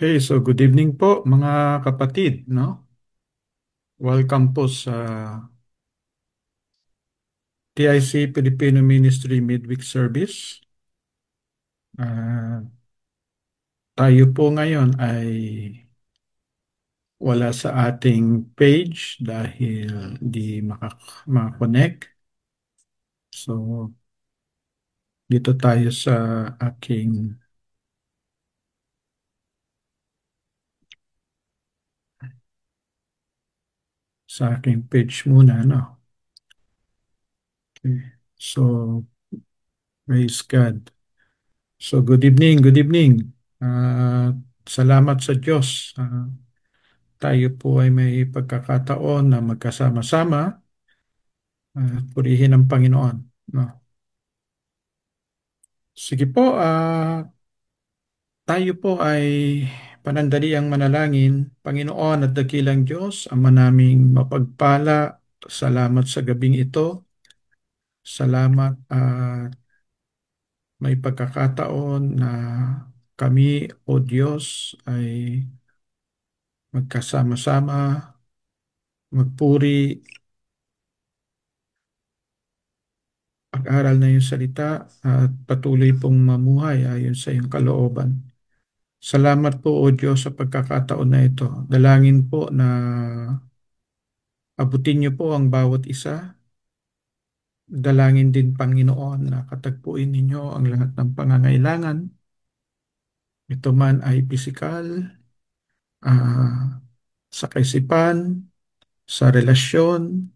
Okay, so good evening po mga kapatid, no? Welcome po sa TIC Filipino Ministry Midweek Service. Ah, tayo po ngayon ay wala sa ating page dahil di makakonect. So, dito tayo aking sa aking page muna, no? Okay. So, praise God. So, good evening, good evening. Salamat sa Diyos. Tayo po ay may pagkakataon na magkasama-sama at purihin ang Panginoon. No? Sige po, tayo po ay panandaliang manalangin. Panginoon at dakilang Diyos, Ama naming mapagpala, salamat sa gabing ito. Salamat at may pagkakataon na kami, O Diyos, ay magkasama-sama, magpuri, pag-aral na iyong salita at patuloy pong mamuhay ayon sa iyong kalooban. Salamat po o Diyos sa pagkakataon na ito. Dalangin po na abutin niyo po ang bawat isa. Dalangin din Panginoon na katagpuin ninyo ang lahat ng pangangailangan. Ito man ay pisikal, ah, sa kaisipan, sa relasyon,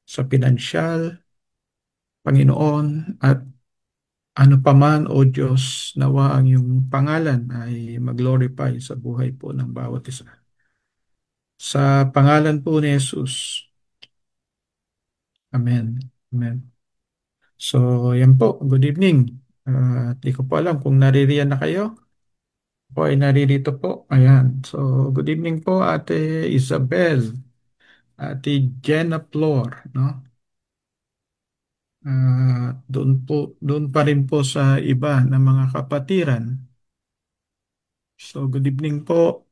sa pinansyal, Panginoon, at ano pa man, O Diyos, nawa ang iyong pangalan ay mag-glorify sa buhay po ng bawat isa. Sa pangalan po ni Jesus. Amen. Amen. So, yan po. Good evening. Di ko po alam kung naririyan na kayo. O ay naririto po. Ayan. So, good evening po, Ate Isabel. Ate Jenna Flor. No? Doon pa rin po sa iba ng mga kapatiran. So, good evening po.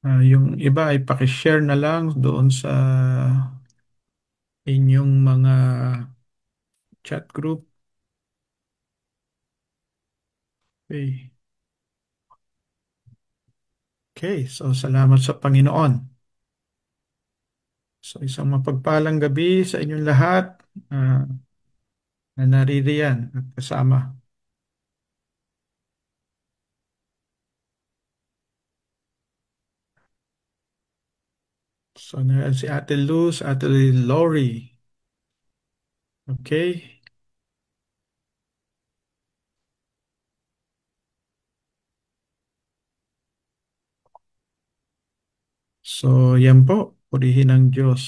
Yung iba ay pakishare na lang doon sa inyong mga chat group. Okay. Okay, so salamat sa Panginoon. So isang mapagpalang gabi sa inyong lahat na naririyan at kasama. So na si Ate Luz, Ate Lori. Okay. So yan po, purihin ng Diyos.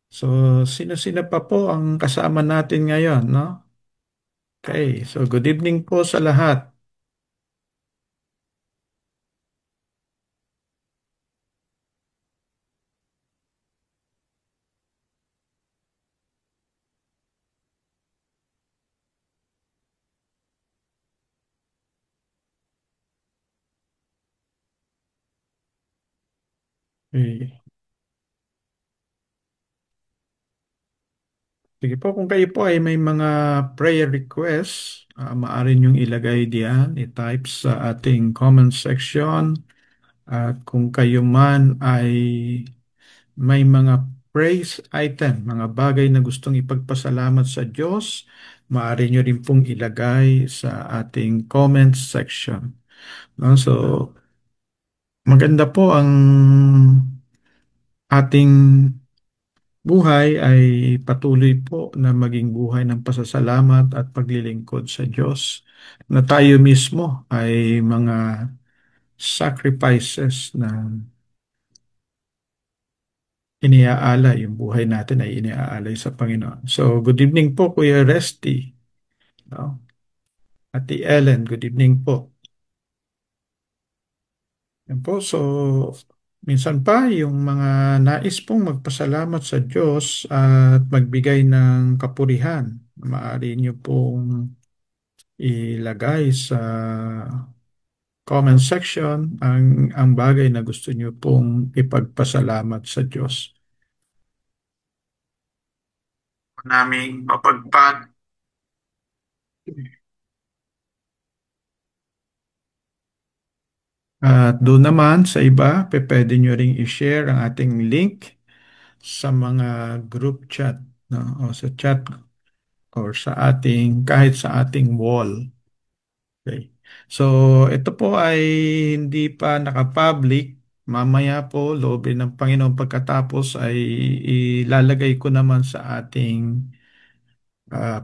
So sino-sino pa po ang kasama natin ngayon, no? Okay, so good evening po sa lahat. Okay. Sige po, kung kayo po ay may mga prayer requests, maaari niyong ilagay diyan, i-type sa ating comment section. At kung kayo man ay may mga praise item, mga bagay na gustong ipagpasalamat sa Diyos, maaari niyo rin pong ilagay sa ating comment section. No? So, maganda po ang ating buhay ay patuloy po na maging buhay ng pasasalamat at paglilingkod sa Diyos na tayo mismo ay mga sacrifices na iniaalay, yung buhay natin ay iniaalay sa Panginoon. So, good evening po, Kuya Resty. No? Ate Ellen, good evening po. Yan po, so minsan pa yung mga nais pong magpasalamat sa Diyos at magbigay ng kapurihan, maaari niyo pong ilagay sa comment section ang bagay na gusto niyo pong ipagpasalamat sa Diyos. Naming mapagpag. At doon naman sa iba, pwede nyo ring i-share ang ating link sa mga group chat, no? O sa chat or sa ating, kahit sa ating wall. Okay. So, ito po ay hindi pa naka-public. Mamaya po, loobin ng Panginoon pagkatapos ay ilalagay ko naman sa ating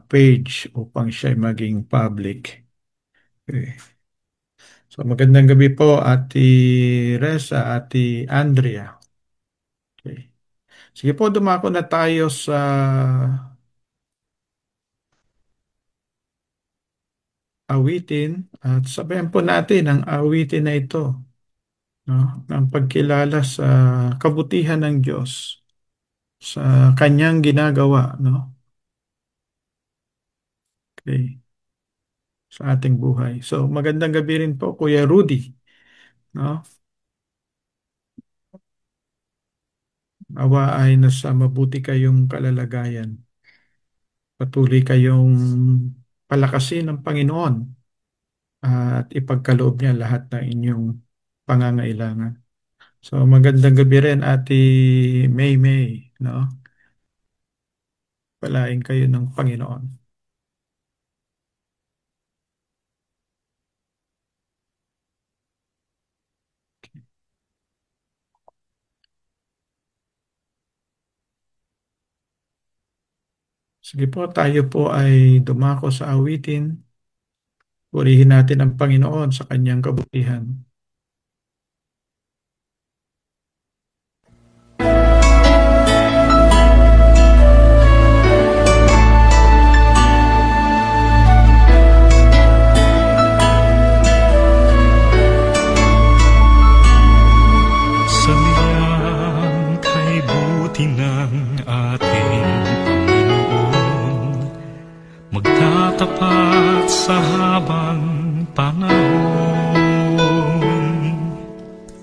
page upang siya ay maging public. Okay. So, magandang gabi po, Ate Reza, Ate Andrea. Okay. Sige po, dumako na tayo sa awitin at sabayan po natin ang awitin na ito, no? Ng pagkilala sa kabutihan ng Diyos sa kanyang ginagawa, no? Okay, sa ating buhay. So, magandang gabi rin po, Kuya Rudy, no? Awa ay nasa mabuti kayong kalalagayan. Patuloy kayong palakasin ng Panginoon at ipagkaloob niya lahat ng inyong pangangailangan. So magandang gabi rin Ate May May, no? Palain kayo ng Panginoon. Sige po, tayo po ay dumako sa awitin. Purihin natin ang Panginoon sa kanyang kabutihan. Saniyang kay buti ng ating Panginoon, magtatapat sa habang panahon.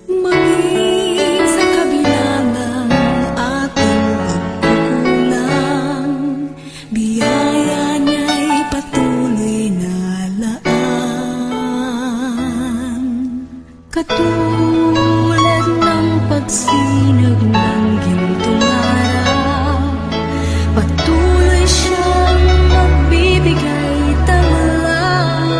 Maging sa kabila ng ating pagkukulang, biyaya niya'y patuloy na laan. Katulad ng pagsinag ng gintong araw, patuloy siyang magbibigay tanglaw.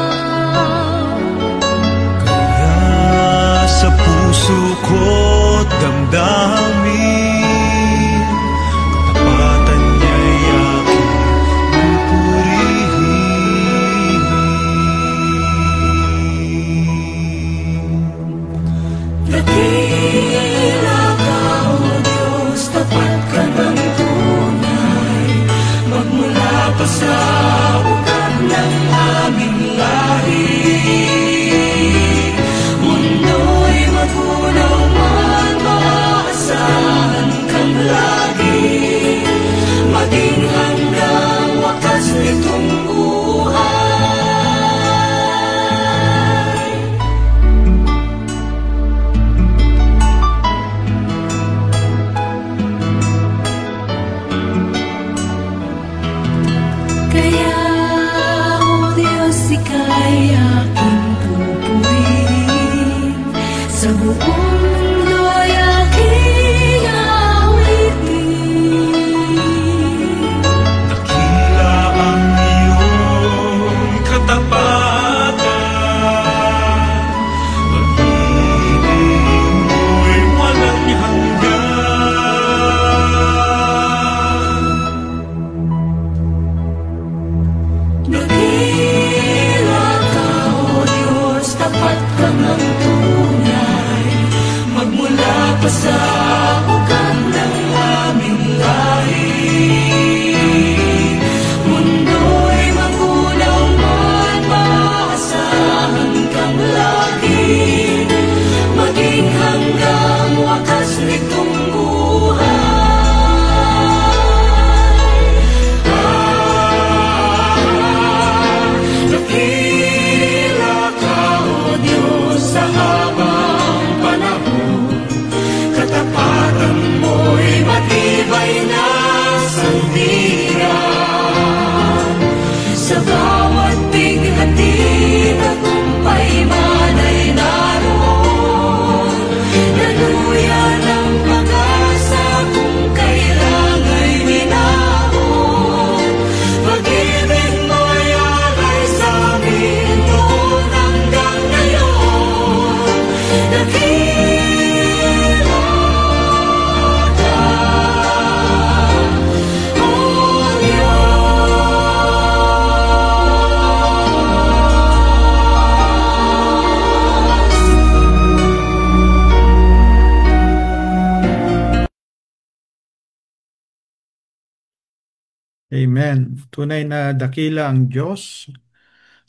Amen. Tunay na dakila ang Diyos.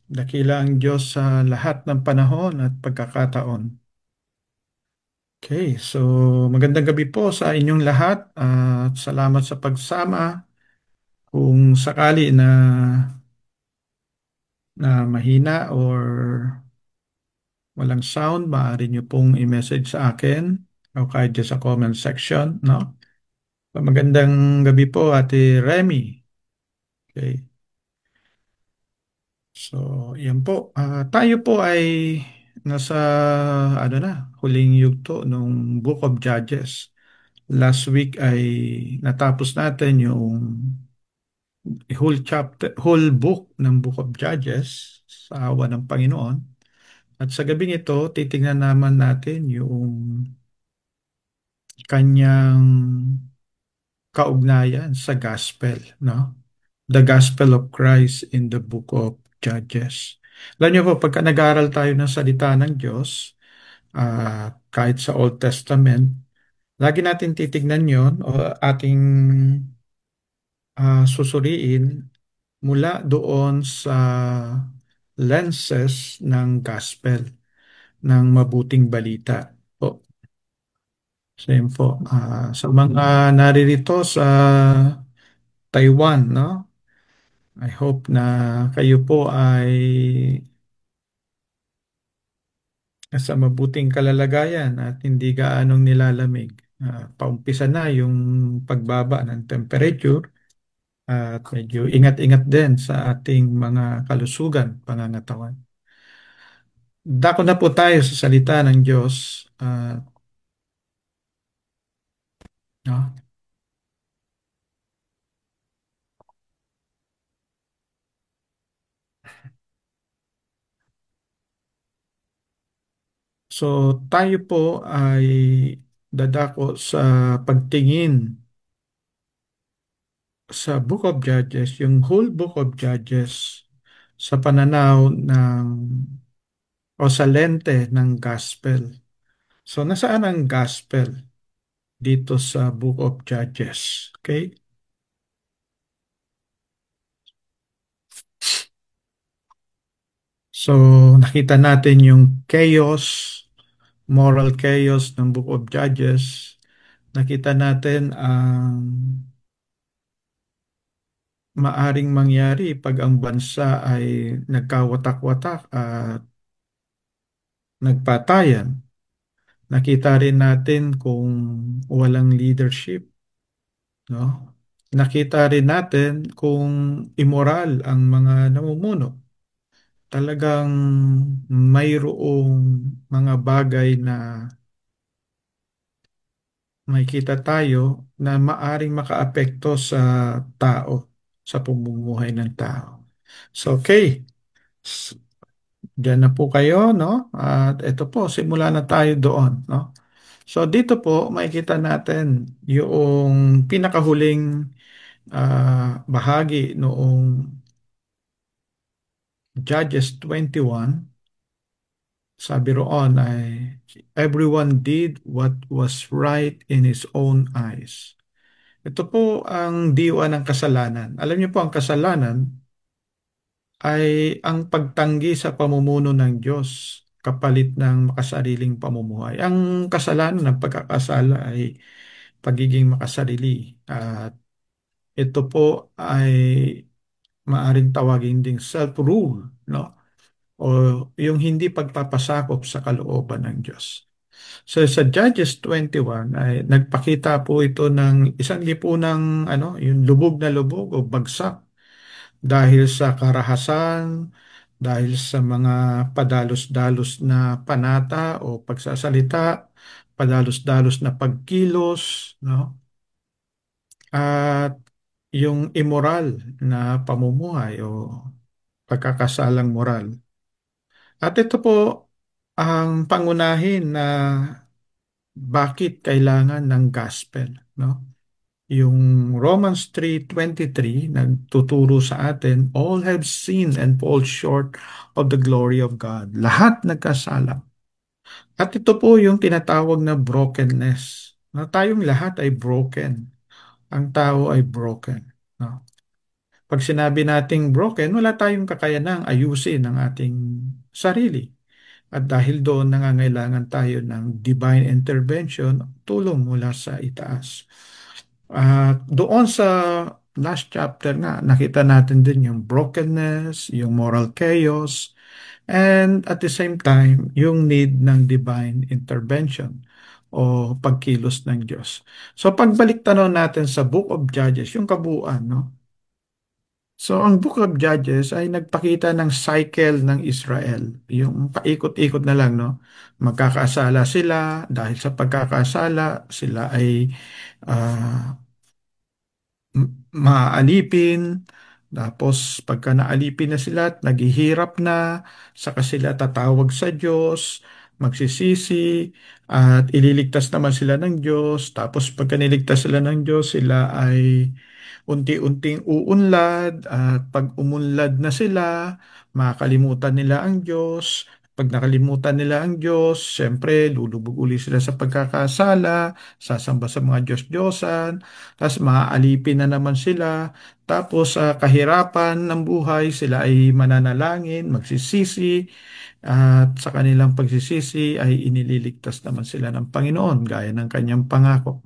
Dakila ang Diyos sa lahat ng panahon at pagkakataon. Okay, so magandang gabi po sa inyong lahat at salamat sa pagsama. Kung sakali na mahina or walang sound, maaari nyo pong i-message sa akin o kahit dyan sa comment section, no? Magandang gabi po, Ate Remy. Okay. So, yan po. Tayo po ay nasa ano na, huling yugto nung Book of Judges. Last week ay natapos natin yung whole book ng Book of Judges sa awa ng Panginoon. At sa gabing ito, titingnan naman natin yung kanyang kaugnayan sa gospel, no? The Gospel of Christ in the Book of Judges. Alam niyo po, pagka nag-aaral tayo ng salita ng Diyos, kahit sa Old Testament, lagi natin titignan yon o ating susuriin mula doon sa lenses ng gospel, ng mabuting balita. Po. Same po. Sa mga naririto sa Taiwan, no? I hope na kayo po ay sa mabuting kalalagayan at hindi gaanong nilalamig. Paumpisa na yung pagbaba ng temperature at medyo ingat-ingat din sa ating mga kalusugan, pangangatawan. Dako na po tayo sa salita ng Diyos. No? So tayo po ay dadako sa pagtingin sa Book of Judges, yung whole Book of Judges sa pananaw ng o sa lente ng gospel. So nasaan ang gospel dito sa Book of Judges? Okay? So nakita natin yung chaos, moral chaos ng Book of Judges. Nakita natin ang maaring mangyari pag ang bansa ay nagkawatak-watak at nagpatayan. Nakita rin natin kung walang leadership, no? Nakita rin natin kung immoral ang mga namumuno. Talagang mayroong mga bagay na makikita tayo na maaring makaapekto sa tao, sa pamumuhay ng tao. So, okay. Diyan na po kayo, no? At ito po, simula na tayo doon, no? So dito po makikita natin yung pinakahuling bahagi noong Judges 21. Sabi roon ay everyone did what was right in his own eyes. Ito po ang diwa ng kasalanan. Alam niyo po ang kasalanan ay ang pagtanggi sa pamumuno ng Diyos kapalit ng makasariling pamumuhay. Ang kasalanan ng pagkakasala ay pagiging makasarili. At ito po ay maaring tawagin ding self-rule, no? O yung hindi pagpapasakop sa kalooban ng Diyos. So sa Judges 21 ay nagpakita po ito ng isang lipunang yung lubog na lubog o bagsak dahil sa karahasan, dahil sa mga padalos-dalos na panata o pagsasalita, padalos-dalos na pagkilos, no? At yung immoral na pamumuhay o pagkakasalang moral. At ito po ang pangunahin na bakit kailangan ng gospel, no? Yung Romans 3:23 nagtuturo sa atin, all have sinned and fall short of the glory of God. Lahat nagkasala. At ito po yung tinatawag na brokenness. Na tayong lahat ay broken. Ang tao ay broken. No? Pag sinabi nating broken, wala tayong kakayanang ayusin ang ating sarili. At dahil doon, nangangailangan tayo ng divine intervention, tulong mula sa itaas. At doon sa last chapter nga, nakita natin din yung brokenness, yung moral chaos, and at the same time, yung need ng divine intervention o pagkilos ng Diyos. So pagbalik tanaw natin sa Book of Judges, yung kabuuan, no? So ang Book of Judges ay nagpakita ng cycle ng Israel. Yung paikot-ikot na lang, no? Magkakasala sila, dahil sa pagkakasala, sila ay ah, maalipin. Tapos pagka naalipin na sila at naghihirap na, saka sila tatawag sa Diyos, magsisisi, at ililigtas naman sila ng Diyos. Tapos pagka niligtas sila ng Diyos, sila ay unti-unting uunlad, at pag umunlad na sila, makakalimutan nila ang Diyos. Pag nakalimutan nila ang Diyos, siyempre lulubog uli sila sa pagkakasala, sasamba sa mga Diyos-Diyosan, tapos maaalipin na naman sila. Tapos sa kahirapan ng buhay, sila ay mananalangin, magsisisi, at sa kanilang pagsisisi ay inililigtas naman sila ng Panginoon gaya ng kanyang pangako.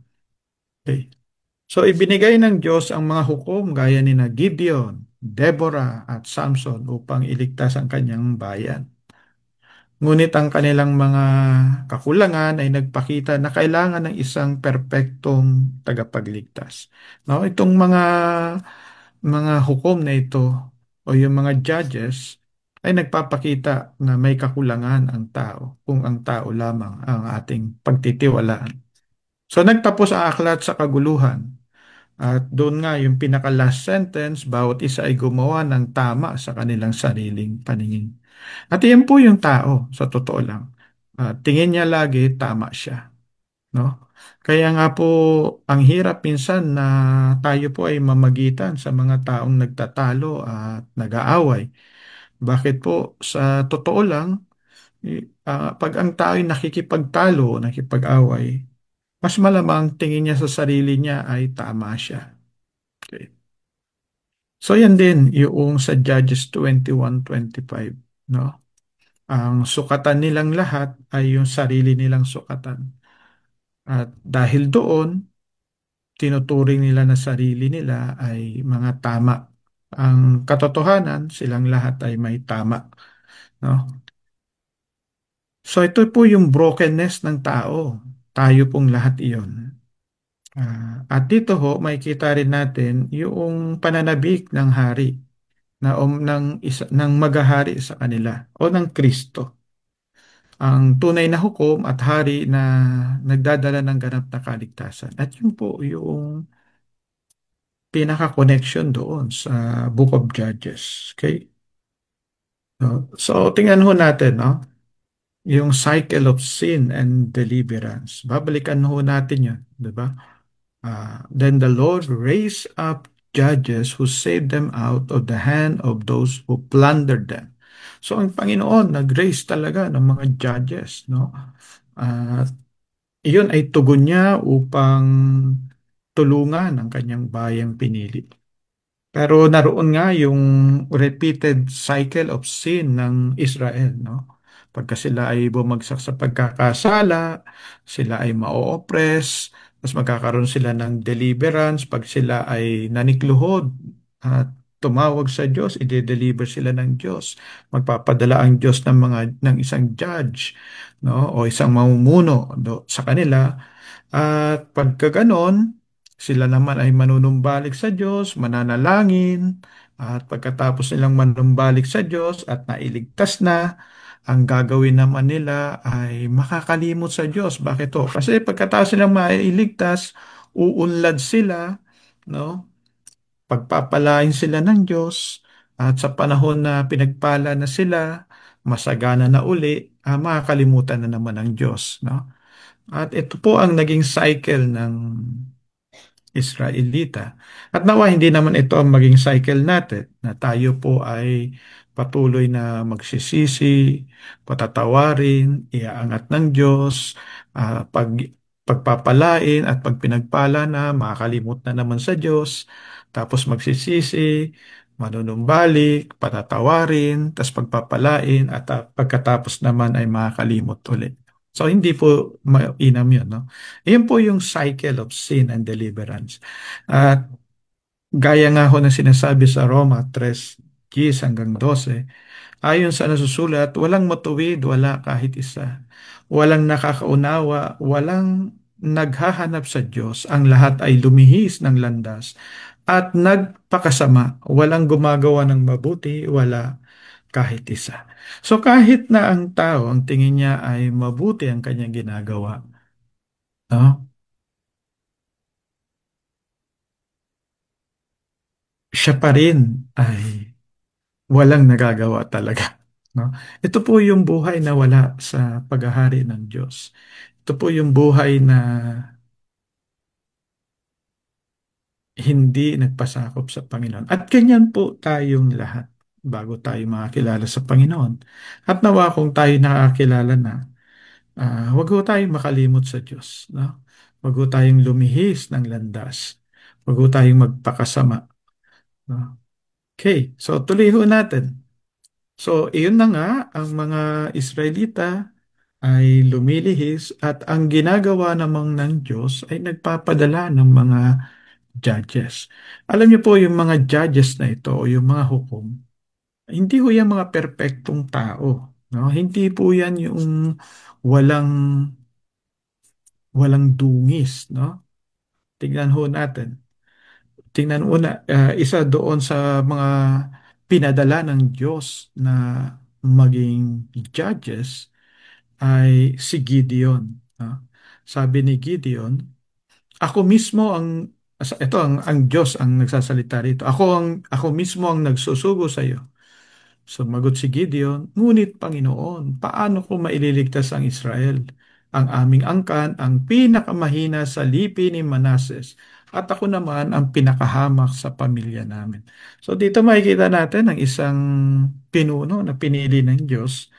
Okay. So ibinigay ng Diyos ang mga hukom gaya ni na Gideon, Deborah at Samson upang iligtas ang kanyang bayan. Ngunit ang kanilang mga kakulangan ay nagpakita na kailangan ng isang perpektong tagapagligtas. No, itong mga hukom na ito o yung mga judges ay nagpapakita na may kakulangan ang tao kung ang tao lamang ang ating pagtitiwalaan. So nagtapos ang aklat sa kaguluhan. At doon nga yung pinaka-last sentence, bawat isa ay gumawa ng tama sa kanilang sariling paningin. At iyan po yung tao, sa totoo lang. Tingin niya lagi, tama siya. No? Kaya nga po, ang hirap minsan na tayo po ay mamagitan sa mga taong nagtatalo at nag-aaway. Bakit po? Sa totoo lang, pag ang tao ay nakikipagtalo, nakipag-away, mas malamang tingin niya sa sarili niya ay tama siya. Okay. So yan din yung sa Judges 21:25, no? Ang sukatan nilang lahat ay yung sarili nilang sukatan. At dahil doon, tinuturing nila na sarili nila ay mga tama. Ang katotohanan, silang lahat ay may tama, no? So ito po yung brokenness ng tao. Tayo pong lahat iyon. At dito ho, makikita rin natin yung pananabik ng hari ng maghahari sa kanila o ng Kristo. Ang tunay na hukom at hari na nagdadala ng ganap na kaligtasan. At yun po yung pinaka-connection doon sa Book of Judges. Okay? So tingnan ho natin, no? Yung cycle of sin and deliverance. Babalikan ho natin yun, di ba? Then the Lord raised up judges who saved them out of the hand of those who plundered them. So ang Panginoon nag-raise talaga ng mga judges, no? At iyon ay tugon niya upang tulungan ang kanyang bayang pinili. Pero naroon nga yung repeated cycle of sin ng Israel, no? Pagka sila ay bumagsak sa pagkakasala, sila ay ma-oppress, tapos magkakaroon sila ng deliverance. Pag sila ay nanikluhod at tumawag sa Diyos, i-deliver sila ng Diyos. Magpapadala ang Diyos ng isang judge, no? O isang mamumuno sa kanila. At pagka ganon, sila naman ay manunumbalik sa Diyos, mananalangin, at pagkatapos nilang manunumbalik sa Diyos at nailigtas na, ang gagawin naman nila ay makakalimot sa Diyos. Bakit to? Kasi pagkatapos nilang mailigtas, uunlad sila, no? Pagpapalain sila ng Diyos, at sa panahon na pinagpala na sila, masagana na uli, makakalimutan na naman ng Diyos, no? At ito po ang naging cycle ng Israelita. At nawa hindi naman ito ang maging cycle natin na tayo po ay patuloy na magsisisi, patatawarin, iaangat ng Diyos, pag pagpapalain at pag pinagpala na, makakalimot na naman sa Diyos, tapos magsisisi, manunumbalik, patatawarin, tapos pagpapalain, at pagkatapos naman ay makakalimot ulit. So, hindi po mainam yun, no? Iyon po yung cycle of sin and deliverance. At gaya nga ho na sinasabi sa Roma 3:10 hanggang 12, ayon sa nasusulat, walang matuwid, wala kahit isa. Walang nakakaunawa, walang naghahanap sa Diyos. Ang lahat ay lumihis ng landas at nagpakasama. Walang gumagawa ng mabuti, wala kahit isa. So kahit na ang tao, ang tingin niya ay mabuti ang kanyang ginagawa, no? Siya pa rin ay walang nagagawa talaga. No? Ito po yung buhay na wala sa paghahari ng Diyos. Ito po yung buhay na hindi nagpasakop sa Panginoon. At ganyan po tayong lahat bago tayo makakilala sa Panginoon. At nawa kung tayo nakakilala na, wag ho tayong makalimot sa Diyos. No? Wag ho tayong lumihis ng landas. Wag ho tayong magpakasama. No? Okay, so tuloy ho natin. So, iyon na nga, ang mga Israelita ay lumilihis at ang ginagawa namang ng Diyos ay nagpapadala ng mga judges. Alam niyo po yung mga judges na ito o yung mga hukom, hindi po yan mga perpektong tao. No? Hindi po yan yung walang walang dungis. No? Tingnan ho natin. Tingnan una, isa doon sa mga pinadala ng Diyos na maging judges ay si Gideon. No? Sabi ni Gideon, ako mismo ito ang Diyos ang nagsasalita rito. Ako mismo ang nagsusugo sa iyo. Sumagot si Gideon, ngunit Panginoon, paano ko maililigtas ang Israel? Ang aming angkan, ang pinakamahina sa lipi ni Manases, at ako naman ang pinakahamak sa pamilya namin. So dito makikita natin ang isang pinuno na pinili ng Diyos,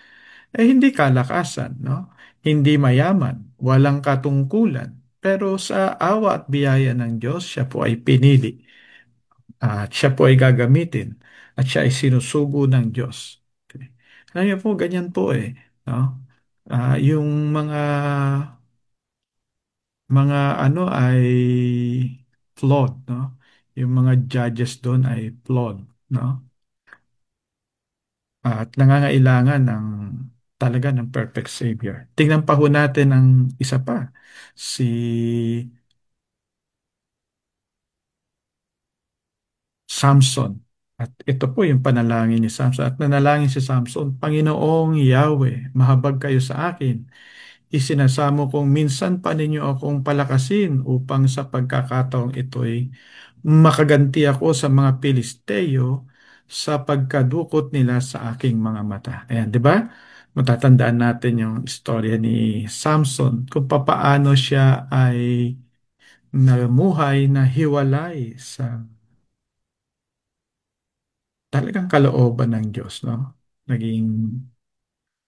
hindi kalakasan, no? Hindi mayaman, walang katungkulan. Pero sa awa at biyaya ng Diyos, siya po ay pinili. At siya po ay gagamitin. At siya ay sinusugo ng Diyos. Okay. Alam niyo po, ganyan po eh. No? Yung mga ano ay flawed, no? Yung mga judges doon ay flawed, no? At nangangailangan ng talaga ng perfect savior. Tingnan pa ho natin ang isa pa, si Samson. At ito po yung panalangin ni Samson. At nanalangin si Samson, Panginoong Yahweh, mahabag kayo sa akin. Isinasamo kong minsan pa ninyo akong palakasin upang sa pagkakataong ito'y makaganti ako sa mga Pilisteo sa pagkadukot nila sa aking mga mata. Ayan, di ba? Matatandaan natin yung istorya ni Samson kung papaano siya ay namuhay na hiwalay sa talagang kalooban ng Diyos, no? Naging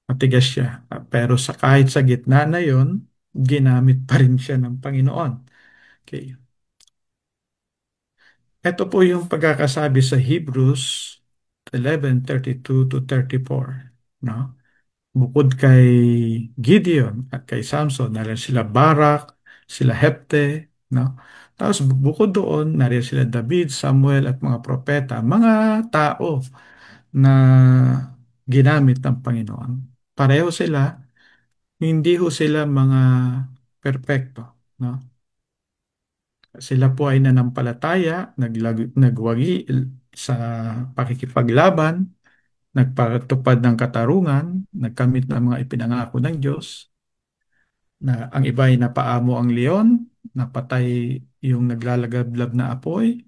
matigas siya. Pero kahit sa gitna na yon, ginamit pa rin siya ng Panginoon. Okay. Ito po yung pagkakasabi sa Hebrews 11:32 to 34. No? Bukod kay Gideon at kay Samson, narin sila Barak, sila Hepte, no? Tapos bukod doon, narin sila David, Samuel at mga propeta, mga tao na ginamit ng Panginoon. Pareho sila, hindi ho sila mga perpekto, no? Sila po ay nanampalataya, nagwagi sa pakikipaglaban, nagpatupad ng katarungan, nagkamit ng mga ipinangako ng Diyos, na ang iba ay napaamo ang leon, napatay yung naglalagablab na apoy,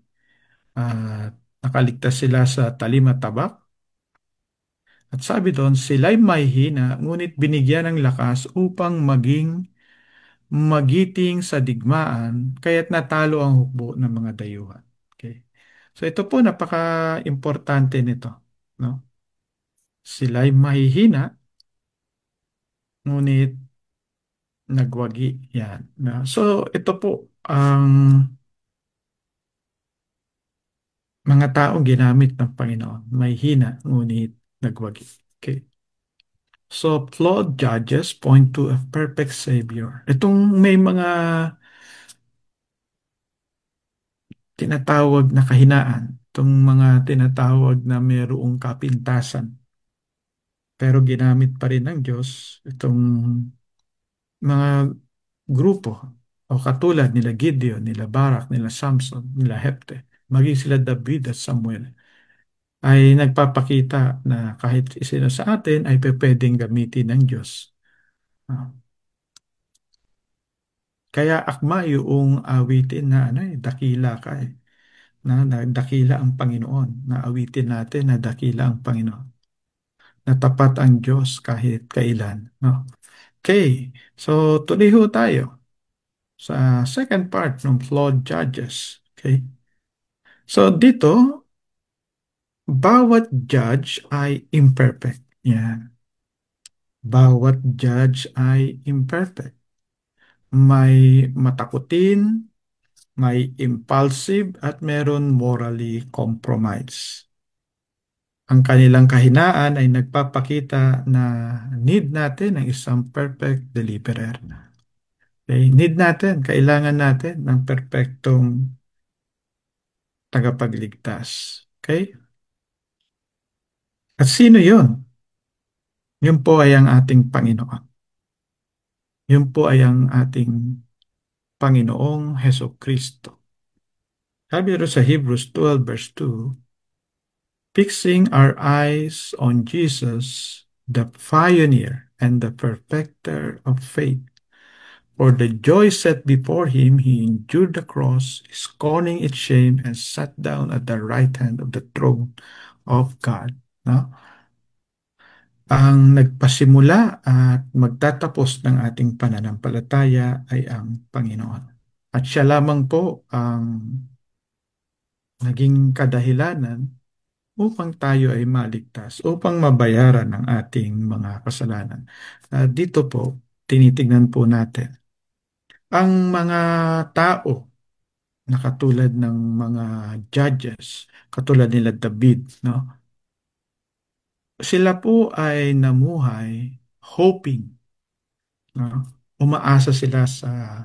at nakaligtas sila sa talim at tabak. At sabi doon, sila'y may hina, ngunit binigyan ng lakas upang maging magiting sa digmaan, kaya't natalo ang hukbo ng mga dayuhan. Okay. So ito po, napaka-importante nito. No? Sila'y mahihina, ngunit nagwagi. Yan. So, ito po ang mga taong ginamit ng Panginoon. May hina, ngunit nagwagi. Okay. So, flawed judges point to a perfect Savior. Itong may mga tinatawag na kahinaan, itong mga tinatawag na mayroong kapintasan, pero ginamit pa rin ng Diyos itong mga grupo o katulad nila Gideon, nila Barak, nila Samson, nila Hepte, maging sila David at Samuel, ay nagpapakita na kahit sino sa atin ay pwedeng gamitin ng Diyos. Ah, Kaya akma yung awitin na dakila ka na dakila ang Panginoon, na awitin natin na dakila ang Panginoon, na tapat ang Diyos kahit kailan. No? Okay, so tuloy ho tayo sa second part ng flawed judges. Okay? So dito, bawat judge ay imperfect. Yan. Bawat judge ay imperfect. May matakutin, may impulsive, at meron morally compromised. Ang kanilang kahinaan ay nagpapakita na need natin ng isang perfect deliverer. Okay? Need natin, kailangan natin ng perpektong tagapagligtas. Okay? At sino yun? Yun po ay ang ating Panginoon. Yun po ay ang ating Panginoong Heso Kristo. Sabi rin sa Hebrews 12 verse 2, fixing our eyes on Jesus, the pioneer and the perfecter of faith. For the joy set before him, he endured the cross, scorning its shame, and sat down at the right hand of the throne of God. No? Ang nagpasimula at magtatapos ng ating pananampalataya ay ang Panginoon. At siya lamang po ang naging kadahilanan upang tayo ay maligtas, upang mabayaran ang ating mga kasalanan. Dito po, tinitingnan po natin ang mga tao na katulad ng mga judges, katulad nila David, no? Sila po ay namuhay hoping, no? Umaasa sila sa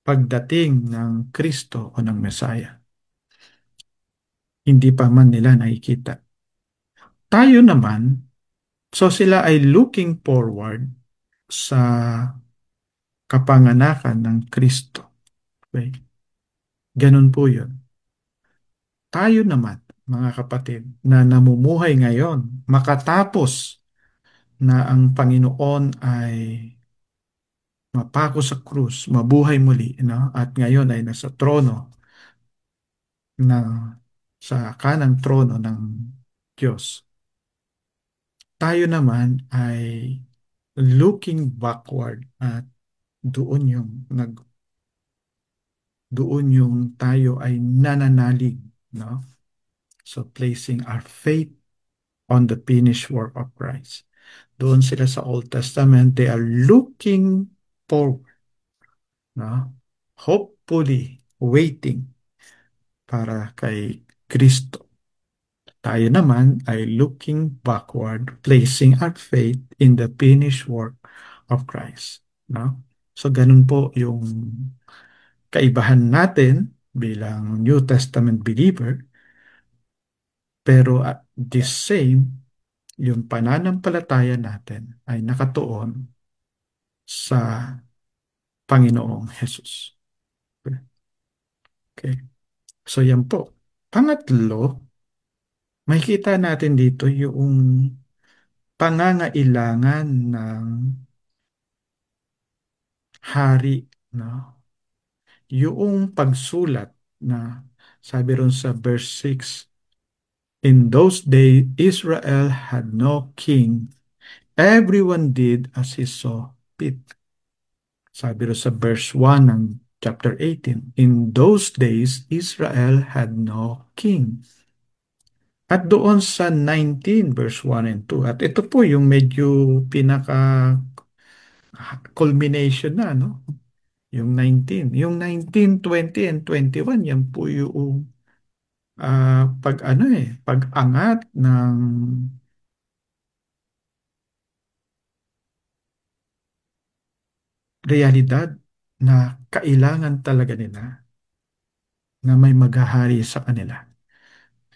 pagdating ng Kristo o ng Mesaya. Hindi pa man nila nakikita. Tayo naman, so sila ay looking forward sa kapanganakan ng Kristo. Okay? Ganun po yun. Tayo naman, mga kapatid, na namumuhay ngayon, makatapos na ang Panginoon ay mapako sa krus, mabuhay muli, no? At ngayon ay nasa trono na sa kanang trono ng Diyos. Tayo naman ay looking backward at doon yung doon yung tayo ay nananalig, no? So placing our faith on the finished work of Christ. Doon sila sa Old Testament, they are looking forward, no? Hopefully waiting para kay Kristo. Tayo naman ay looking backward, placing our faith in the finished work of Christ, no? So ganun po yung kaibahan natin bilang New Testament believer, pero at the same, yung pananampalataya natin ay nakatuon sa Panginoong Jesus. Okay. So yan po. Pangatlo, makikita natin dito yung pangangailangan ng hari, no? Yung pagsulat na sabi ron sa verse 6, in those days Israel had no king. Everyone did as he saw fit. Sabi ron sa verse 1 ng chapter 18, in those days Israel had no king. At doon sa 19 verse 1 and 2, at ito po yung medyo pinaka culmination na, no? Yung 19. Yung 19, 20, and 21, yan po yung pag-angat ng realidad na kailangan talaga nila na may maghahari sa kanila.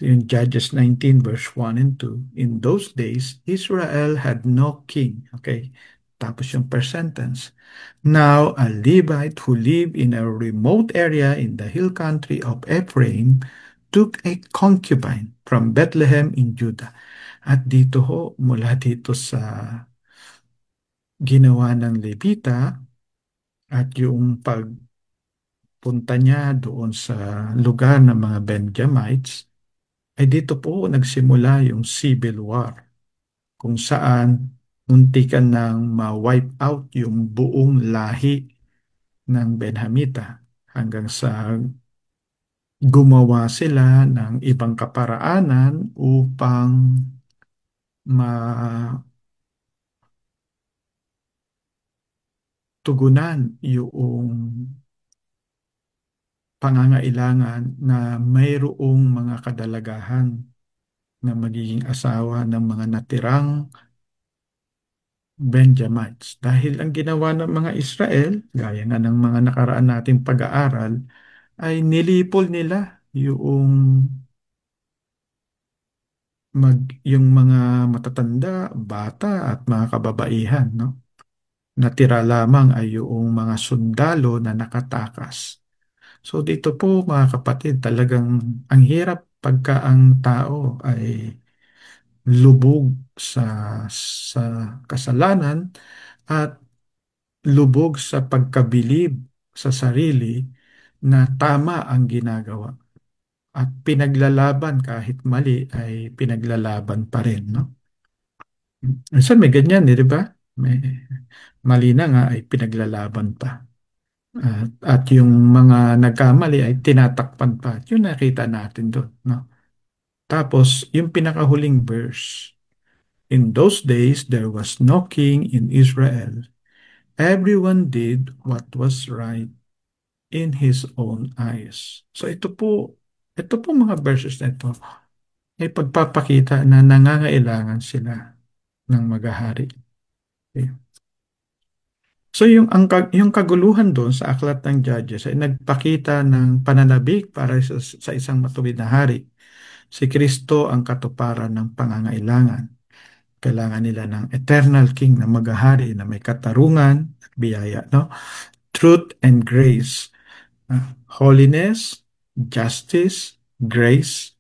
In Judges 19 verse 1 and 2, in those days, Israel had no king. Okay, tapos yung per sentence. Now, a Levite who lived in a remote area in the hill country of Ephraim took a concubine from Bethlehem in Judah. At dito ho, mula dito sa ginawa ng Levita at yung pagpunta niya doon sa lugar ng mga Benjamites, ay dito po nagsimula yung Civil War kung saan muntikan nang ma-wipe out yung buong lahi ng Benhamita hanggang sa gumawa sila ng ibang kaparaanan upang matugunan yung pangangailangan na mayroong mga kadalagahan na magiging asawa ng mga natirang Benjamites. Dahil ang ginawa ng mga Israel, gaya nga ng mga nakaraan nating pag-aaral, ay nilipol nila yung yung mga matatanda, bata at mga kababaihan, no? Natira lamang ay yung mga sundalo na nakatakas. So dito po mga kapatid, talagang ang hirap pagka ang tao ay lubog sa kasalanan at lubog sa pagkabilib sa sarili na tama ang ginagawa at pinaglalaban kahit mali ay pinaglalaban pa rin, no? Minsan may ganyan, di ba? May mali na nga ay pinaglalaban pa. At yung mga nagkamali ay tinatakpan pa. Yun nakita natin doon, no? Tapos, yung pinakahuling verse, in those days there was no king in Israel. Everyone did what was right in his own eyes. So ito po mga verses na ito ay pagpapakita na nangangailangan sila ng maghahari. Okay. So yung kaguluhan doon sa aklat ng Judges ay nagpakita ng pananabik para sa isang matuwid na hari. Si Kristo ang katuparan ng pangangailangan. Kailangan nila ng eternal king na maghahari na may katarungan at biyaya, no? Truth and grace. Holiness, justice, grace,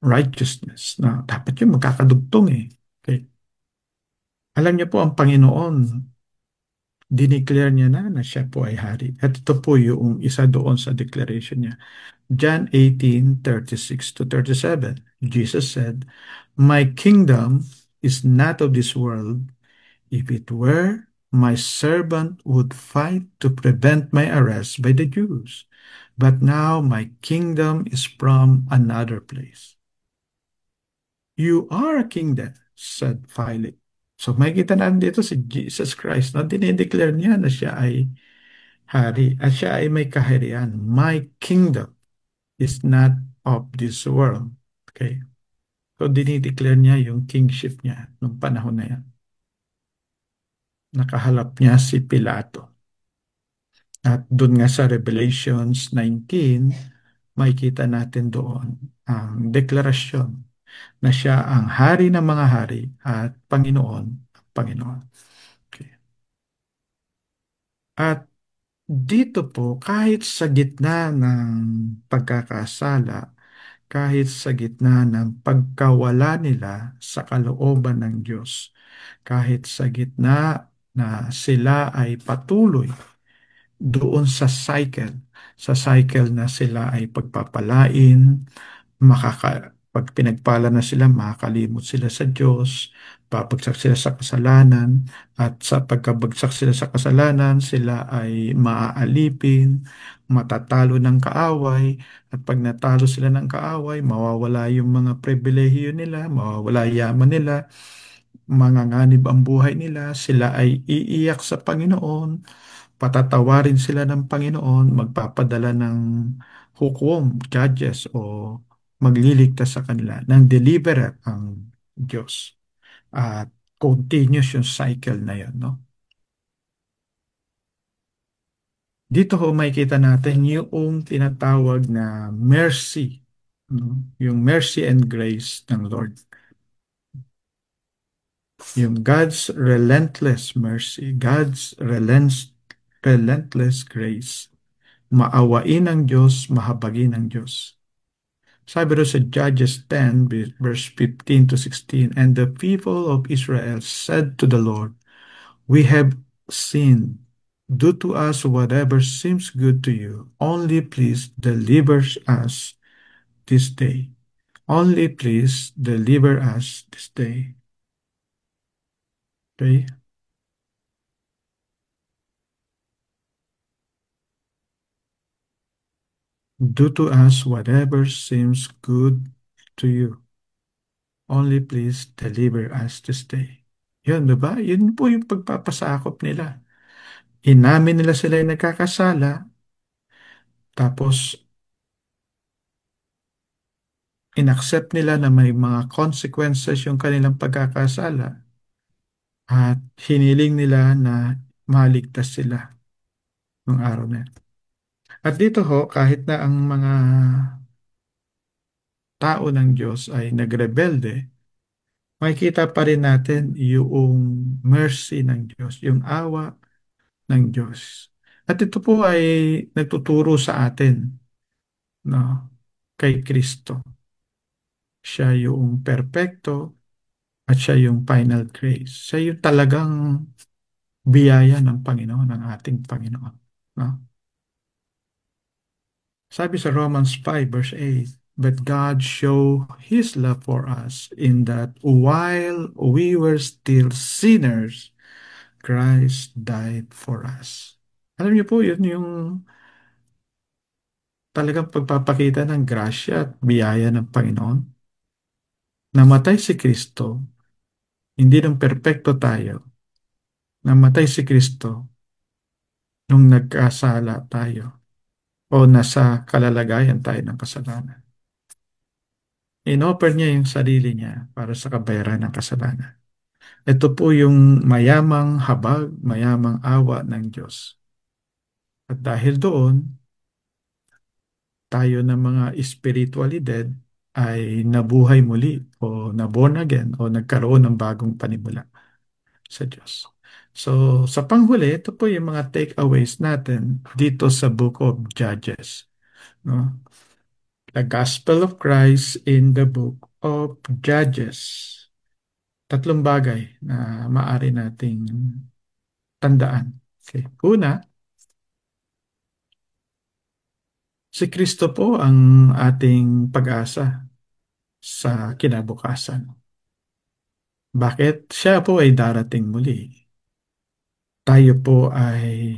righteousness. Na dapat yung magkakadugtong eh. Okay. Alam niyo po ang Panginoon, dineclare niya na siya po ay hari. At ito po yung isa doon sa declaration niya. John 18:36 to 37. Jesus said, "My kingdom is not of this world. If it were, my servant would fight to prevent my arrest by the Jews. But now my kingdom is from another place." "You are a king then," said Pilate. So makikita natin dito si Jesus Christ na dinideclare niya na siya ay hari at siya ay may kaharian. My kingdom is not of this world. Okay? So dinideclare niya yung kingship niya nung panahon na yan. Nakahalap niya si Pilato. At doon nga sa Revelations 19, makikita natin doon ang deklarasyon na siya ang hari ng mga hari at Panginoon ng Panginoon. Okay. At dito po, kahit sa gitna ng pagkakasala, kahit sa gitna ng pagkawala nila sa kalooban ng Diyos, kahit sa gitna na sila ay patuloy doon sa cycle na sila ay pagpapalain, pag pinagpala na sila, makakalimot sila sa Diyos, babagsak sila sa kasalanan, at sa pagkabagsak sila sa kasalanan, sila ay maaalipin, matatalo ng kaaway, at pag natalo sila ng kaaway, mawawala yung mga pribilehiyo nila, mawawala yaman nila, manganganib ang buhay nila, sila ay iiyak sa Panginoon, patatawarin sila ng Panginoon, magpapadala ng hukom, judges o magliligtas sa kanila ng deliverer ang Diyos. At continuous yung cycle na yun, no? Dito ho makikita natin yung tinatawag na mercy, no? Yung mercy and grace ng Lord. Yung God's relentless mercy, God's relentless grace. Maawain ng Diyos, mahabagin ng Diyos. Sabi ro sa Judges 10, verse 15 to 16, and the people of Israel said to the Lord, we have sinned. Do to us whatever seems good to you. Only please deliver us this day. Only please deliver us this day. Okay? Do to us whatever seems good to you. Only please deliver us this day. Yun, diba? Yun po yung pagpapasakop nila. Inamin nila sila yung nagkakasala, tapos inaccept nila na may mga consequences yung kanilang pagkakasala at hiniling nila na maligtas sila ng araw na yun. At dito ho, kahit na ang mga tao ng Diyos ay nagrebelde, makikita pa rin natin yung mercy ng Diyos, yung awa ng Diyos. At ito po ay nagtuturo sa atin, no, kay Kristo. Siya yung perpekto at siya yung final grace. Siya yung talagang biyaya ng Panginoon, ng ating Panginoon. No? Sabi sa Romans 5 verse 8, but God show His love for us in that while we were still sinners, Christ died for us. Alam niyo po, yun yung talagang pagpapakita ng grasya at biyaya ng Panginoon. Namatay si Kristo, hindi nang perpekto tayo. Namatay si Kristo nung nagkasala tayo o nasa kalalagayan tayo ng kasalanan. Inoffer niya yung sarili niya para sa kabayaran ng kasalanan. Ito po yung mayamang habag, mayamang awa ng Diyos. At dahil doon, tayo ng mga spiritually dead ay nabuhay muli o naborn again o nagkaroon ng bagong panimula sa Diyos. So, sa panghuli, ito po yung mga takeaways natin dito sa Book of Judges. No? The Gospel of Christ in the Book of Judges. Tatlong bagay na maaari nating tandaan. Okay. Una, si Kristo po ang ating pag-asa sa kinabukasan. Bakit? Siya po ay darating muli. Tayo po ay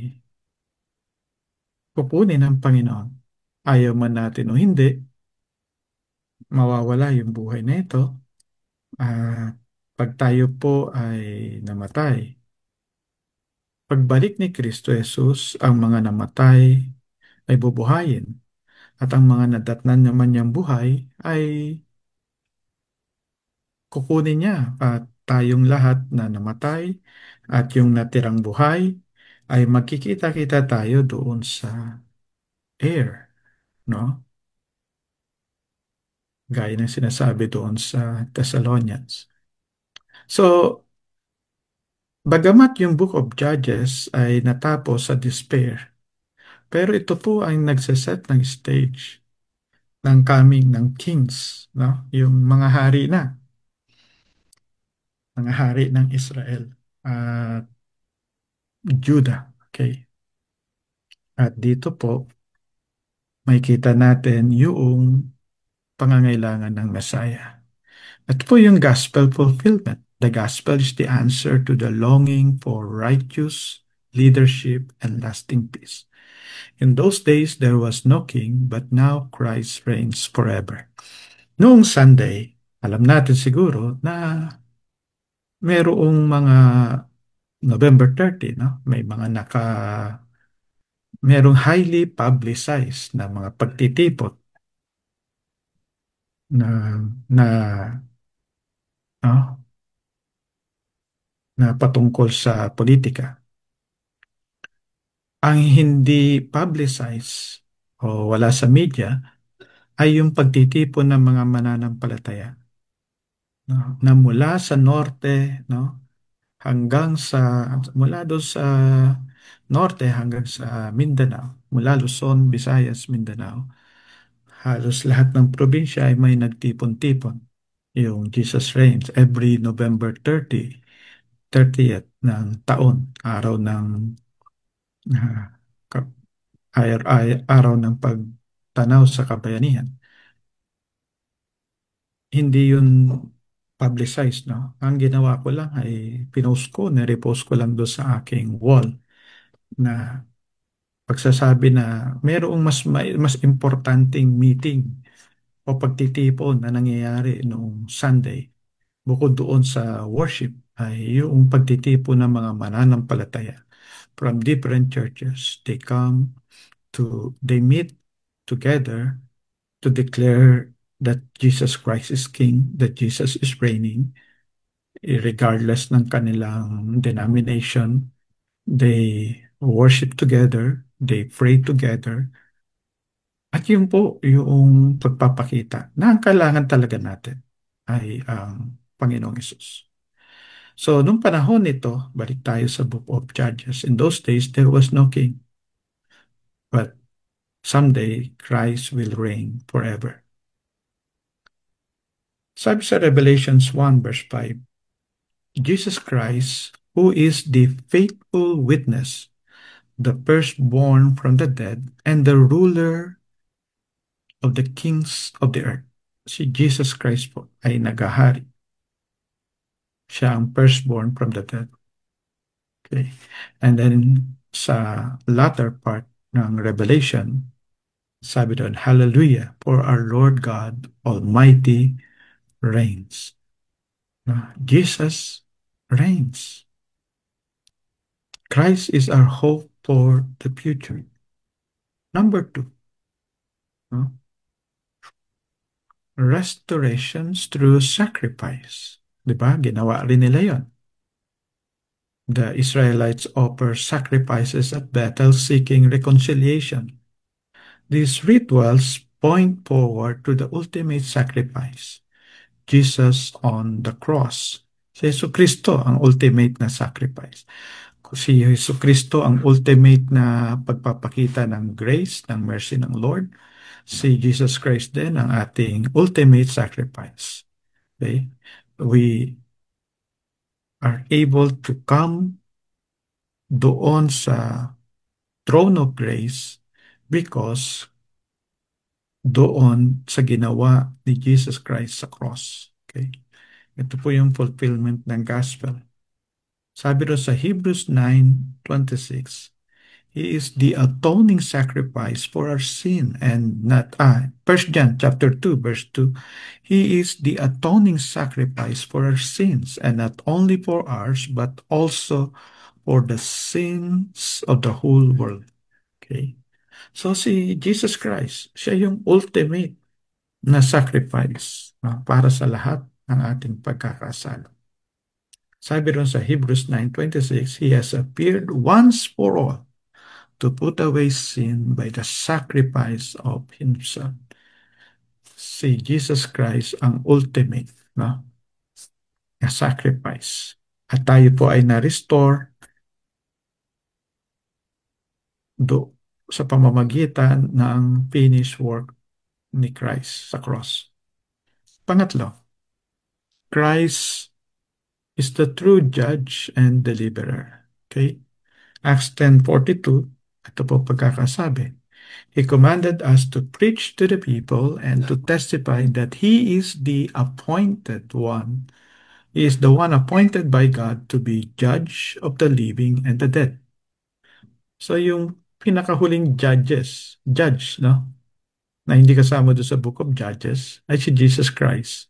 kukunin ng Panginoon. Ayaw man natin o hindi, mawawala yung buhay na ito. At pag tayo po ay namatay, pagbalik ni Kristo Jesus, ang mga namatay ay bubuhayin. At ang mga nadatnan naman niyang buhay ay kukunin niya. At tayong lahat na namatay at yung natirang buhay ay magkikita-kita tayo doon sa air. No? Gaya ng sinasabi doon sa Thessalonians. So, bagamat yung Book of Judges ay natapos sa despair, pero ito po ay nagsaset ng stage ng coming ng kings, no? Yung mga hari na, mga hari ng Israel at Judah. Okay. At dito po, makikita natin yung pangangailangan ng Messiah. At po yung gospel fulfillment. The gospel is the answer to the longing for righteous leadership and lasting peace. In those days, there was no king, but now Christ reigns forever. Noong Sunday, alam natin siguro na Merong mga November 30, no? Merong highly publicized na mga pagtitipot na no, na patungkol sa politika. Ang hindi publicized o wala sa media ay yung pagtitipon ng mga mananampalataya, no? Na mula sa norte, no? hanggang sa mula doon sa norte hanggang sa Mindanao, mula Luzon, Visayas, Mindanao, halos lahat ng probinsya ay may nagtipon-tipon. Yung Jesus Reigns every November 30th ng taon, araw ng ah, ka- araw ng pagtanaw sa kabayanihan. Hindi yun publicized, no? Ang ginawa ko lang ay pinost ko, nirepost ko lang doon sa aking wall na pagsasabi na mayroong mas importanteng meeting o pagtitipon na nangyayari noong Sunday bukod doon sa worship ay yung pagtitipon ng mga mananampalataya from different churches. They meet together to declare that Jesus Christ is King, that Jesus is reigning, regardless ng kanilang denomination. They worship together, they pray together, at yun po yung pagpapakita na ang kailangan talaga natin ay ang Panginoong Yesus. So, nung panahon nito, balik tayo sa Book of Judges. In those days, there was no king, but someday Christ will reign forever. Sabi sa Revelations 1 verse 5, Jesus Christ, who is the faithful witness, the firstborn from the dead, and the ruler of the kings of the earth. Si Jesus Christ po ay nagahari. Siya ang firstborn from the dead. Okay. And then sa latter part ng Revelation, sabi doon, Hallelujah, for our Lord God Almighty reigns. Jesus reigns. Christ is our hope for the future. Number two, no? Restorations through sacrifice. Diba? Ginawa rin nila yon. The Israelites offer sacrifices at Bethel seeking reconciliation. These rituals point forward to the ultimate sacrifice, Jesus on the cross. Si Yesu Kristo ang ultimate na sacrifice. Si Yesu Kristo ang ultimate na pagpapakita ng grace, ng mercy ng Lord. Si Jesus Christ din ang ating ultimate sacrifice. Okay? We are able to come doon sa throne of grace because doon sa ginawa ni Jesus Christ sa cross. Okay? Ito po yung fulfillment ng gospel. Sabi ro sa Hebrews 9:26, He is the atoning sacrifice for our sin and not 1 John chapter 2 verse 2. He is the atoning sacrifice for our sins and not only for ours but also for the sins of the whole world. Okay? So si Jesus Christ, siya yung ultimate na sacrifice para sa lahat ng ating pagkakasala. Sabi ron sa Hebrews 9:26, He has appeared once for all to put away sin by the sacrifice of Himself. Si Jesus Christ ang ultimate, no, na sacrifice. At tayo po ay na-restore sa pamamagitan ng finished work ni Christ sa cross. Pangatlo, Christ is the true judge and deliverer. Okay? Acts 10:42, ito po pagkakasabi. He commanded us to preach to the people and to testify that He is the appointed one. He is the one appointed by God to be judge of the living and the dead. So yung pinakahuling judge, no? Na hindi kasama doon sa Book of Judges, ay si Jesus Christ.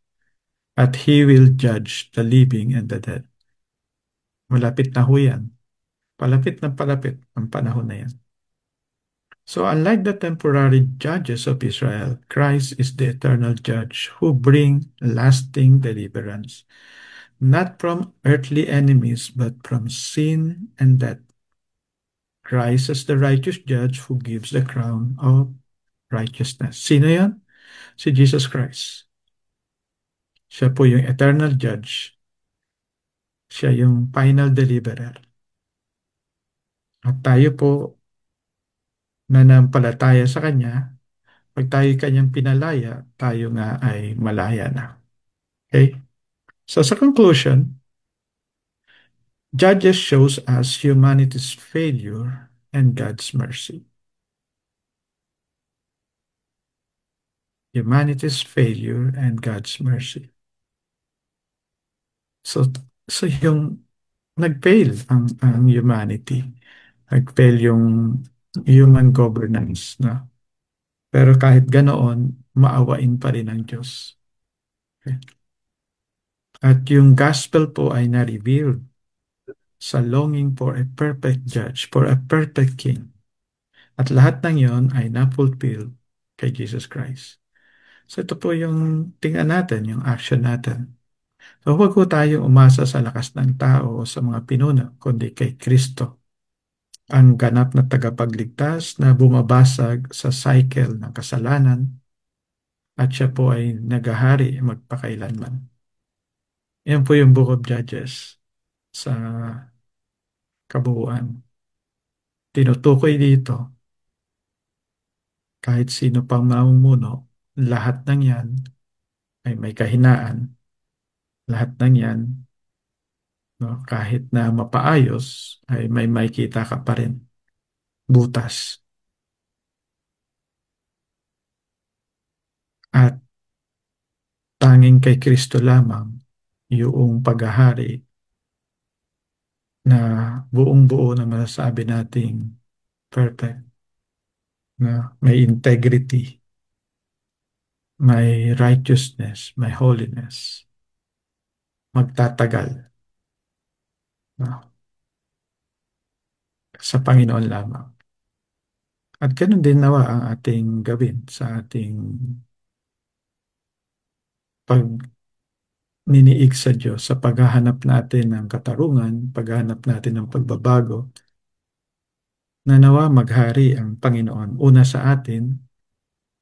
At He will judge the living and the dead. Malapit na ho yan. Palapit ang panahon na yan. So unlike the temporary judges of Israel, Christ is the eternal judge who bring lasting deliverance, not from earthly enemies, but from sin and death. Christ is the righteous judge who gives the crown of righteousness. Sino yan? Si Jesus Christ. Siya po yung eternal judge. Siya yung final deliverer. At tayo po nanampalataya sa Kanya, pag tayo Kanyang pinalaya, tayo nga ay malaya na. Okay? So sa conclusion, Judges shows us humanity's failure and God's mercy. Humanity's failure and God's mercy. So, so yung nag-fail ang humanity. Nag-fail yung human governance. No? Pero kahit ganoon, maawain pa rin ang Diyos. Okay? At yung gospel po ay na-revealed sa longing for a perfect judge, for a perfect king. At lahat ng yon ay na-fulfill kay Jesus Christ. So ito po yung tingnan natin, yung action natin. So huwag po tayong umasa sa lakas ng tao o sa mga pinuno, kundi kay Kristo, ang ganap na tagapagligtas na bumabasag sa cycle ng kasalanan at siya po ay nagahari magpakailanman. Yan po yung Book of Judges sa kabuuan. Tinutukoy dito, kahit sino pang mamumuno, lahat ng yan ay may kahinaan. Lahat ng yan, no, kahit na mapaayos, ay may makita ka pa rin. Butas. At tanging kay Kristo lamang yung paghahari na buong-buo na masasabi nating perfect, na may integrity, may righteousness, may holiness, magtatagal, no, sa Panginoon lamang. At ganun din nawa ang ating gawin sa ating pag niniig sa Diyos sa paghahanap natin ng katarungan, paghahanap natin ng pagbabago, na nawa maghari ang Panginoon una sa atin,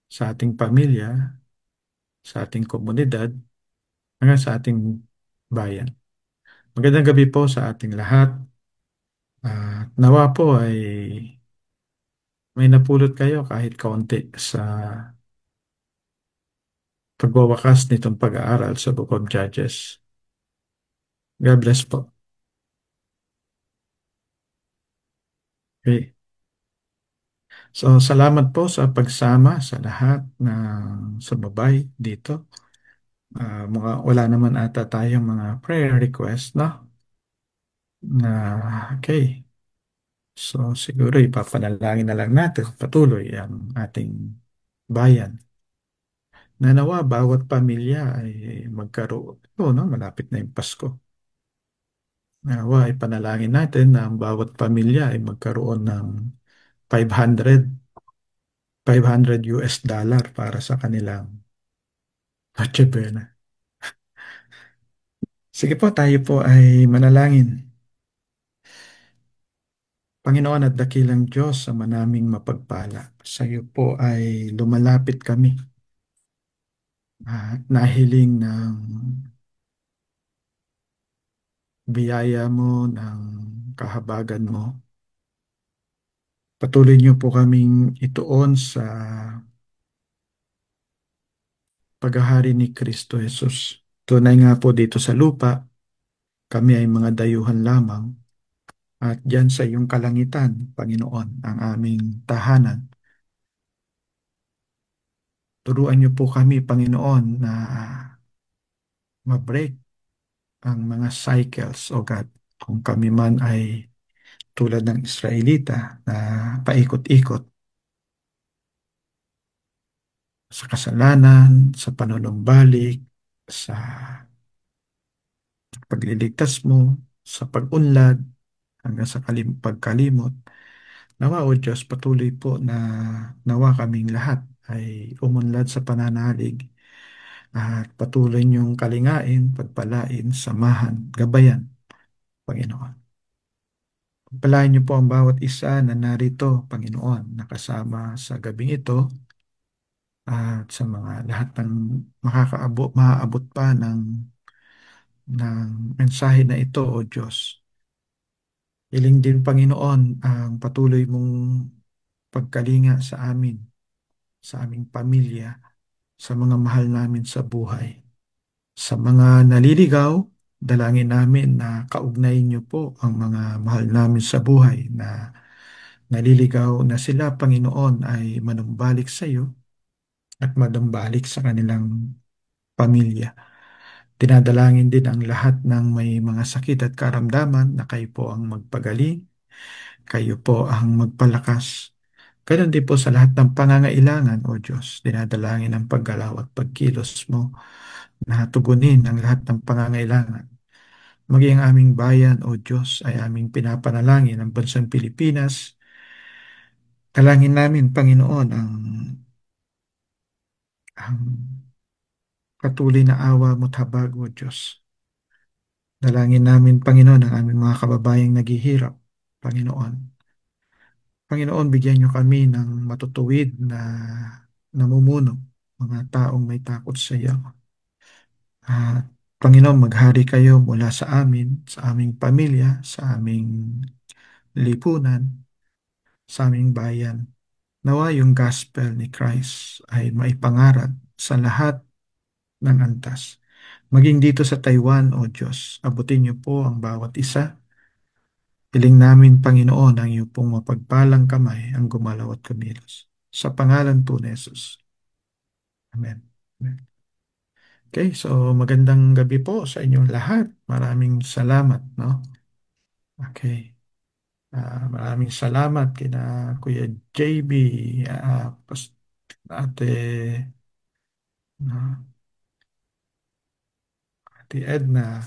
sa ating pamilya, sa ating komunidad, hanggang sa ating bayan. Magandang gabi po sa ating lahat. Nawa po ay may napulot kayo kahit kaunti sa pagwawakas nitong pag-aaral sa Book of Judges. God bless po. Okay. So, salamat po sa pagsama sa lahat ng sumabay dito. Wala naman ata tayong mga prayer request, no? Okay. So, siguro ipapanalangin na lang natin patuloy ang ating bayan. Nanawa, bawat pamilya ay magkaroon. No? Malapit na yung Pasko. Nawa, ipanalangin natin na ang bawat pamilya ay magkaroon ng 500 US dollar para sa kanilang Noche Buena. Sige po, tayo po ay manalangin. Panginoon at dakilang Diyos, sa manaming mapagpala, sa iyo po ay lumalapit kami at nahiling ng biyaya mo, ng kahabagan mo. Patuloy niyo po kaming ituon sa paghahari ni Kristo Jesus. Tunay nga po dito sa lupa, kami ay mga dayuhan lamang. At diyan sa iyong kalangitan, Panginoon, ang aming tahanan. Turuan niyo po kami, Panginoon, na ma-break ang mga cycles, O God. Kung kami man ay tulad ng Israelita na paikot-ikot sa kasalanan, sa panunumbalik, sa pagliligtas mo, sa pag-unlad hanggang sa pagkalimot. Nawa o Diyos, patuloy po na nawa kaming lahat ay umunlad sa pananalig at patuloy niyong kalingain, pagpalain, samahan, gabayan, Panginoon. Pagpalain niyo po ang bawat isa na narito, Panginoon, nakasama sa gabing ito at sa mga lahat ng maaabot pa ng mensahe na ito, O Diyos. Hiling din, Panginoon, ang patuloy mong pagkalinga sa aming pamilya, sa mga mahal namin sa buhay. Sa mga naliligaw, dalangin namin na kaugnayin niyo po ang mga mahal namin sa buhay na naliligaw na sila, Panginoon, ay manumbalik sa iyo at manumbalik sa kanilang pamilya. Dinadalangin din ang lahat ng may mga sakit at karamdaman na kayo po ang magpagaling, kayo po ang magpalakas. Ganon din po sa lahat ng pangangailangan, O Diyos. Dinadalangin ang paggalaw at pagkilos mo na tugunin ang lahat ng pangangailangan. Maging ang aming bayan, O Diyos, ay aming pinapanalangin ang bansang Pilipinas. Dalangin namin, Panginoon, ang patuloy na awa mo't habag, O Diyos. Dalangin namin, Panginoon, ang aming mga kababayang naghihirap, Panginoon. Panginoon, bigyan niyo kami ng matutuwid na namumuno, mga taong may takot sa iyo. At Panginoon, maghari kayo mula sa amin, sa aming pamilya, sa aming lipunan, sa aming bayan. Nawa yung gospel ni Christ ay maipangarad sa lahat ng antas. Maging dito sa Taiwan, O Diyos, abutin niyo po ang bawat isa. Hiling namin, Panginoon, ang iyong pong mapagpalang kamay ang gumalaw at kumilos. Sa pangalan po ni Jesus. Amen. Amen. Okay, so magandang gabi po sa inyong lahat. Maraming salamat, no? Okay. Maraming salamat kina Kuya JB, Ate, no, Ate Edna,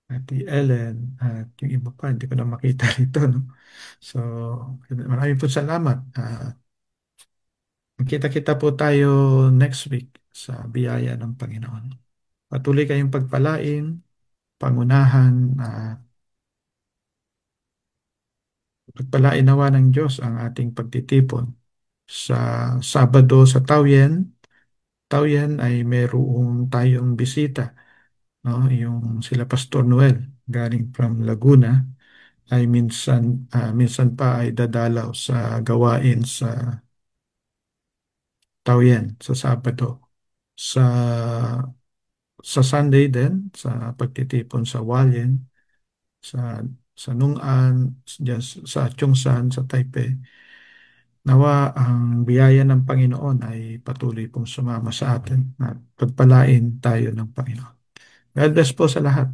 Ate Ellen, at yung iba pa, hindi ko na makita rito, no? So, maraming po salamat. Kita-kita po tayo next week sa biyaya ng Panginoon. Patuloy kayong pagpalain, pangunahan, pagpalain nawa ng Diyos ang ating pagtitipon sa Sabado sa Tauyen. Tauyen ay mayroong tayong bisita, no? Yung sila Pastor Noel galing from Laguna ay minsan pa ay dadalaw sa gawain sa Tauyen sa Sabado. Sa Sunday din, sa pagtitipon sa Hualien, sa sa Nung'an, dyan sa Chungsan, sa Taipei. Nawa ang biyaya ng Panginoon ay patuloy pong sumama sa atin at pagpalain tayo ng Panginoon. God bless po sa lahat.